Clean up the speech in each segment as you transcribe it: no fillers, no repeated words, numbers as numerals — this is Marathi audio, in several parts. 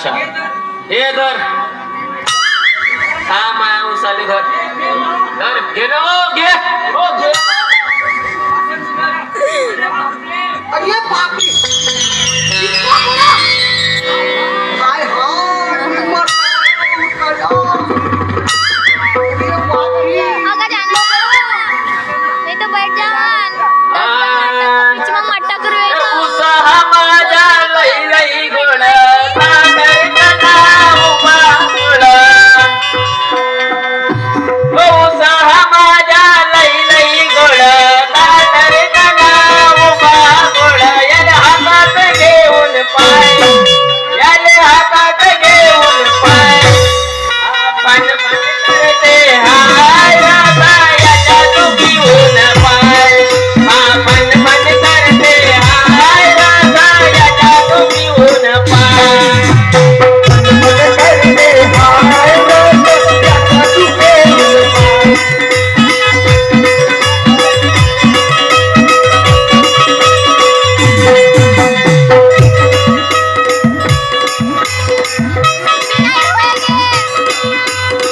अच्छा हे धर हा माया उसाली धर धर घे ना घे हो घे अरे बापरे हाय हाय मर अगं जाना नहीं तो बैठ जान पीछे मग मट्टा करू येतो उसाहा माझ्या लई लई गोड तांदळी कना उभा गोड उसाहा माझ्या लई लई गोड तांदळी कना उभा गोड याले हातात घेऊन पाय याले हातात घेऊन पाय आपण करते हाय राधा याच्या तुझीहून पाय आपण करते हाय राधा याच्या तुझीहून पाय करते हाय राधा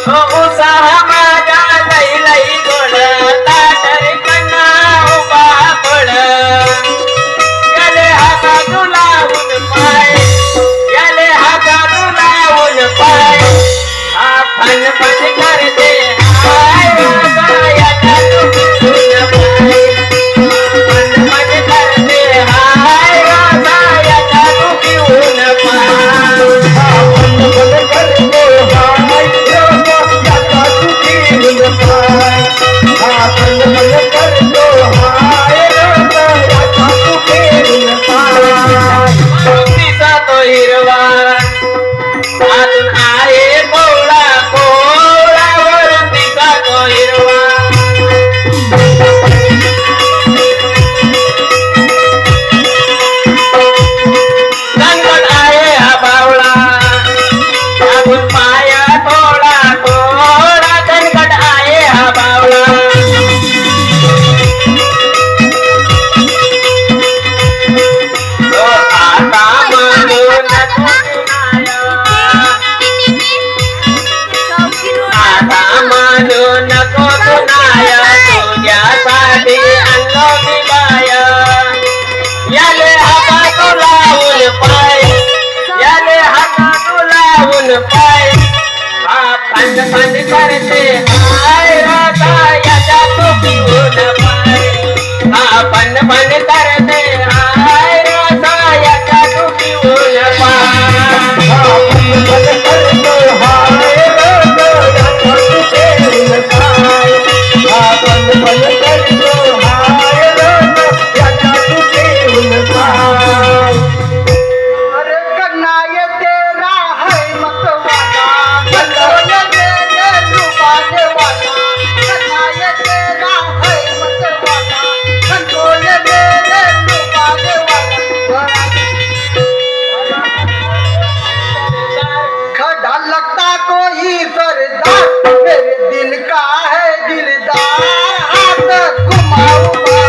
उसाहा माझ्या लई लई गोड ताटरी कन्ना उभा गोड याले हातातू लावून पाय याले हातातू लावून पाय हा फन फन करते हाय राधा याच्या तुझीहून पाय फन फन करते हाय राधा याच्या तुझीहून पाय दिसा तो हिरवा अजून आहे कोवळा कोवळावरून दिसा तो हिरवा दणकट आहे हा बावळा अजून पाया थोडा थोडा दणकट आहे हा बावळा आता म्हणून आता म्हणून नको कुणाय तुझ्यासाठी आणलो मी बाय याले हाता लावून पाय याले हाता लावून पाय हा फन फन करते हाय राधा याच्या तुझीहून पाय हा फन फन करते हाय राधा याच्या तुझीहून अरे कन्ना ये तेरा है मतवाला कंट्रोल मेरे लुभाने वाला कन्ना ये तेरा है मतवाला कंट्रोल मेरे लुभाने वाला खड़ा लगता कोई सरदार मेरे दिल का है दिलदार हाथ घुमाऊंगा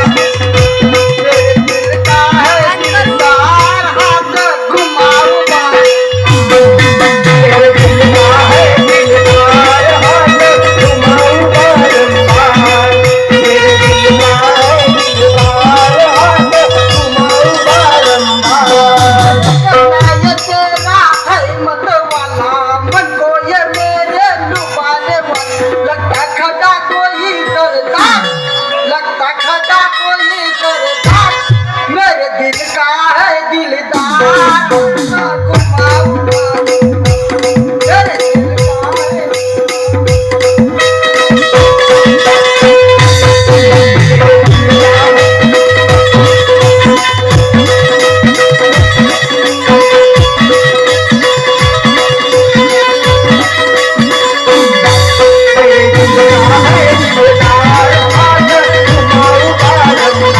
मेरे दिल का है दिलदार हाथ घुमाऊंगा मेरे दिल का है दिलदार हाथ घुमाऊंगा मेरे दिल का है दिलदार हाथ घुमाऊंगा कन्ना ये तेरा है मतवाला मन को ये मेरे लुभाने वाला लगता खड़ा कोई सरदार लगता खड़ा कोई सरदार मेरे दिल का है दिलदार घुमाऊंगा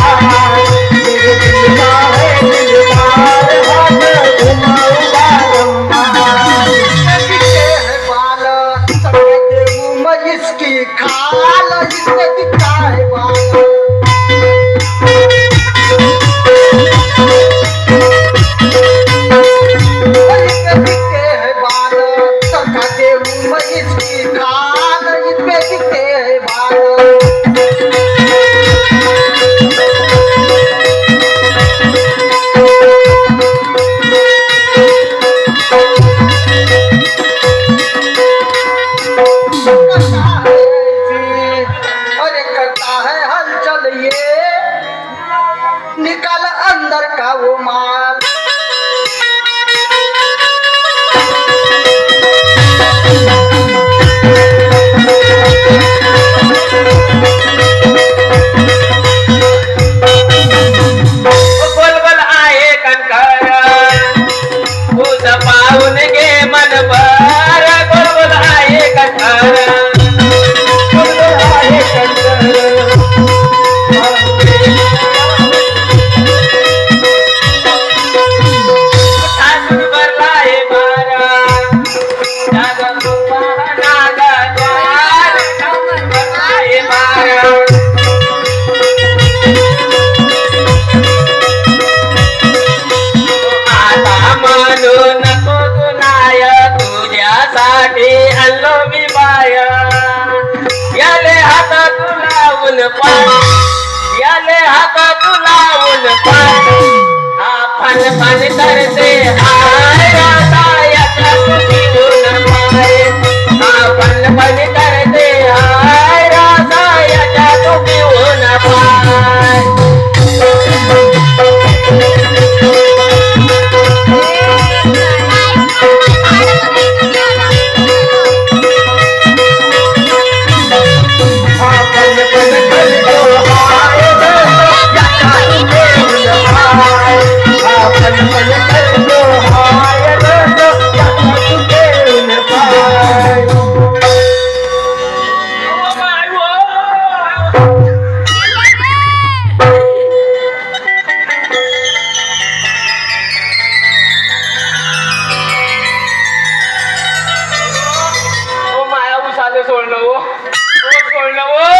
मेरे दिल का है दिलदार हाथ दर का वो माल गोलगोल आहे कणकर ऊस पाहून घे मनभर गोलगोल आहे कणकर गोलगोल आहे कणकर ठासून भरला आहे बारा जागं पाहना गद्वार ठासून भरला आहे बारा आता म्हणू नको तू नाय तुझ्यासाठी आणलो मी बाय याले हात तू लावून पाय याले हात तू लावून पाय हा फन फन करते हाय राधा याच्या तुझीहून पाय हा फन फन करते हाय राधा याच्या तुझीहून पाय सोडलं